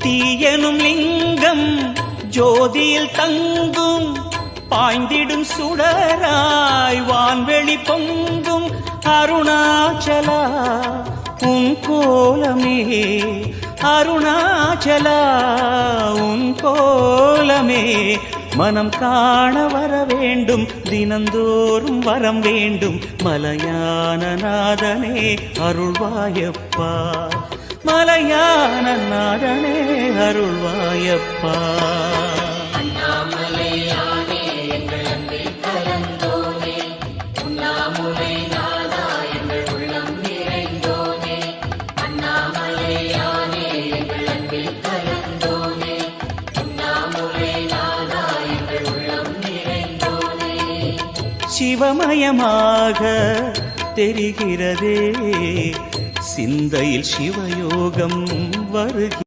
தீயனும் லிங்கம் ஜோதியில் தங்கும் பாய்ந்திடும் சுடராய் வான்வெளி பொங்கும் அருணாச்சலா உன் கோலமே அருணாச்சலா உன் கோலமே மனம் காண வர வேண்டும் தினந்தோறும் வரம் வேண்டும் மலையான நாதனே அருள்வாயப்பா மலையான நாதனே அருள்வாயப்பா சிவமயமாக தெரிகிறதே சிந்தையில் சிவயோகம் வருகிறது.